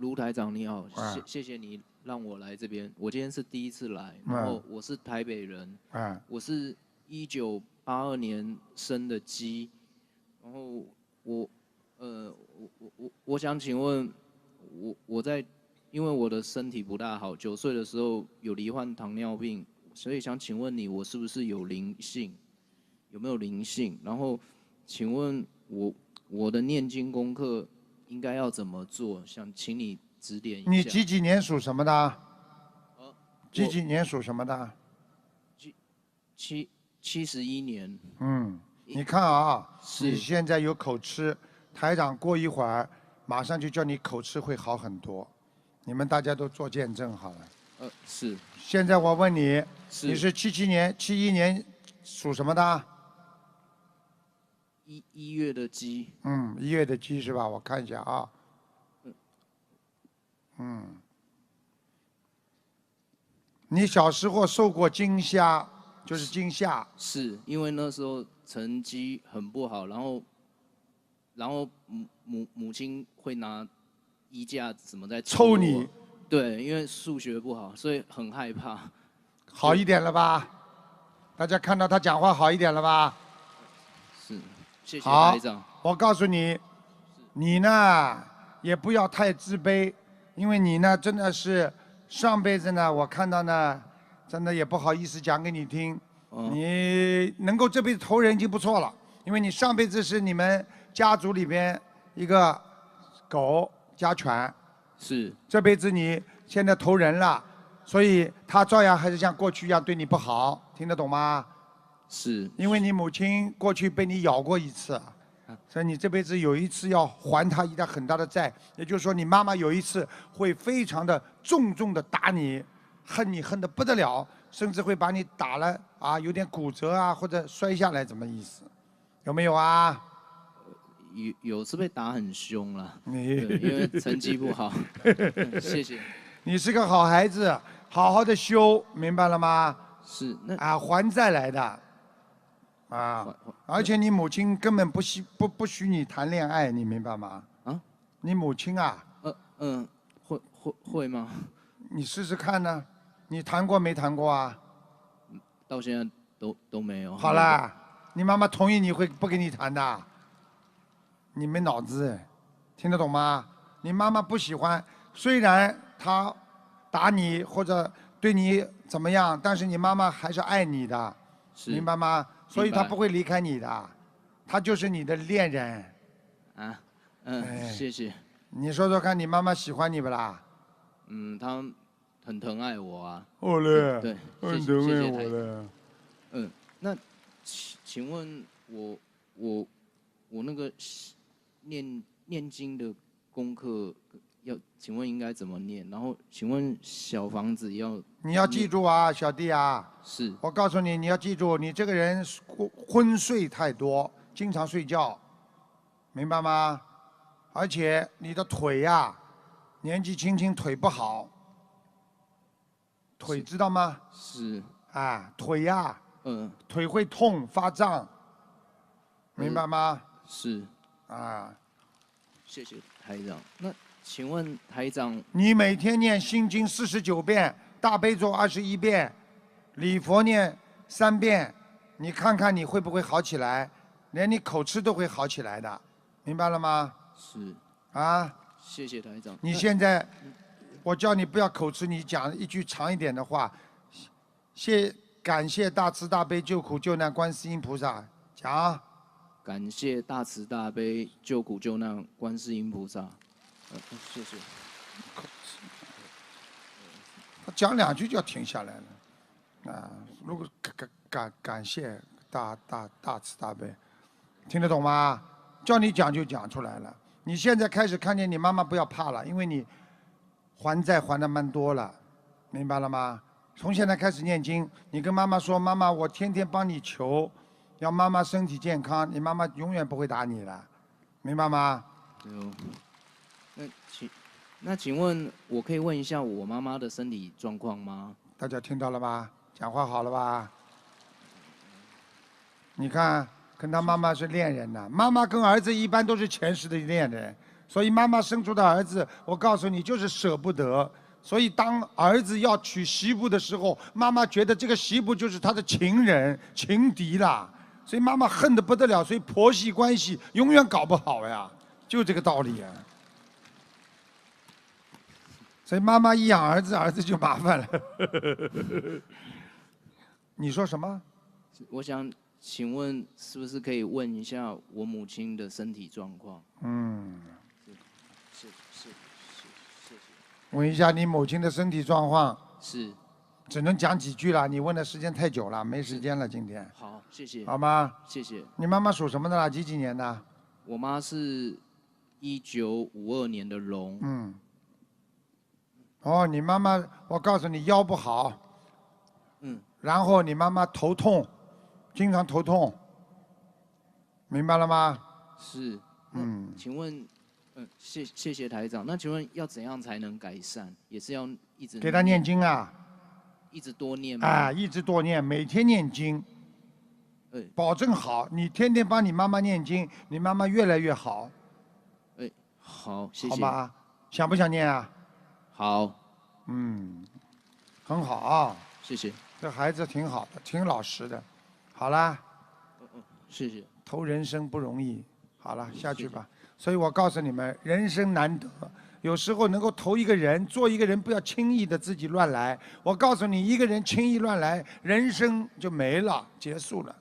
卢台长你好，啊谢谢你让我来这边。我今天是第一次来，然后我是台北人，我是1982年生的鸡，然后我想请问，因为我的身体不大好，9岁的时候有罹患糖尿病，所以想请问你，我是不是有灵性？有没有灵性？然后，请问我的念经功课应该要怎么做？想请你指点一下。你几年属什么的？几年属什么的？71年。你看啊，你现在有口吃，台长过一会儿马上就叫你口吃会好很多，你们大家都做见证好了。是。现在我问你，你是71年属什么的？1月的鸡。1月的鸡是吧？我看一下啊。你小时候受过惊吓，就是惊吓。是因为那时候成绩很不好，然后母亲会拿衣架什么在抽你。对，因为数学不好，所以很害怕。好一点了吧？大家看到他讲话好一点了吧？是，谢谢台长。我告诉你，你呢也不要太自卑，因为你呢真的是上辈子呢，我看到呢，真的也不好意思讲给你听。你能够这辈子投人已经不错了，因为你上辈子是你们家族里边一个狗家犬。是。这辈子你现在投人了，所以他照样还是像过去一样对你不好，听得懂吗？是。因为你母亲过去被你咬过一次，所以你这辈子有一次要还她一个很大的债，也就是说你妈妈有一次会非常的重重的打你，恨你恨得不得了，甚至会把你打了啊，有点骨折啊或者摔下来，怎么意思？有没有啊？有次被打很凶了，因为成绩不好。谢谢。你是个好孩子，好好的修，明白了吗？是。还债来的。而且你母亲根本不许你谈恋爱，你明白吗？你母亲啊？会吗？你试试看呢，你谈过没谈过啊？到现在都没有。好啦，你妈妈同意你会不给你谈的？你没脑子，听得懂吗？你妈妈不喜欢，虽然她打你或者对你怎么样，但是你妈妈还是爱你的，明白吗？所以她不会离开你的，她就是你的恋人。谢谢。你说说看，你妈妈喜欢你不啦？她很疼爱我啊。嘞。对，很疼爱我嘞。那请问我那个念经的功课请问应该怎么念？然后请问小房子你要记住啊，小弟啊。是。我告诉你，你要记住，你这个人昏睡太多，经常睡觉，明白吗？而且你的腿呀，年纪轻轻腿不好，腿知道吗？是。腿呀。腿会痛发胀，明白吗？是。谢谢台长。那请问台长，你每天念心经49遍，大悲咒21遍，礼佛念3遍，你看看你会不会好起来？连你口吃都会好起来的，明白了吗？是。谢谢台长。你现在，我叫你不要口吃，你讲一句长一点的话。感谢大慈大悲救苦救难观世音菩萨，讲。感谢大慈大悲救苦救难观世音菩萨。谢谢。他讲2句就要停下来了。如果感谢大慈大悲，听得懂吗？叫你讲就讲出来了。你现在开始看见你妈妈不要怕了，因为你还债还的蛮多了，明白了吗？从现在开始念经，你跟妈妈说，妈妈，我天天帮你求，要妈妈身体健康，你妈妈永远不会打你的，明白吗？那请问，我可以问一下我妈妈的身体状况吗？大家听到了吧？讲话好了吧？你看，跟他妈妈是恋人呐，妈妈跟儿子一般都是前世的恋人，所以妈妈生出的儿子，我告诉你就是舍不得。所以当儿子要娶媳妇的时候，妈妈觉得这个媳妇就是他的情人、情敌啦，所以妈妈恨得不得了，所以婆媳关系永远搞不好呀，就这个道理呀。所以妈妈一养儿子，儿子就麻烦了。你说什么？我想请问，是不是可以问一下我母亲的身体状况？谢谢。问一下你母亲的身体状况。是。只能讲几句了，你问的时间太久了，没时间了，今天。好，谢谢。好吗？谢谢。你妈妈属什么的啦？几年的？我妈是1952年的龙。哦，你妈妈，我告诉你腰不好。然后你妈妈头痛，经常头痛，明白了吗？是。请问，谢谢台长。那请问要怎样才能改善？也是要一直给她念经啊。一直多念吗？啊，一直多念，每天念经。保证好，你天天帮你妈妈念经，你妈妈越来越好。好，谢谢。好吧，想不想念啊？好。很好啊。谢谢。这孩子挺好的，挺老实的。好啦。谢谢。投人生不容易。好了，下去吧。所以我告诉你们，人生难得，有时候能够投一个人，做一个人，不要轻易的自己乱来。我告诉你，一个人轻易乱来，人生就没了，结束了。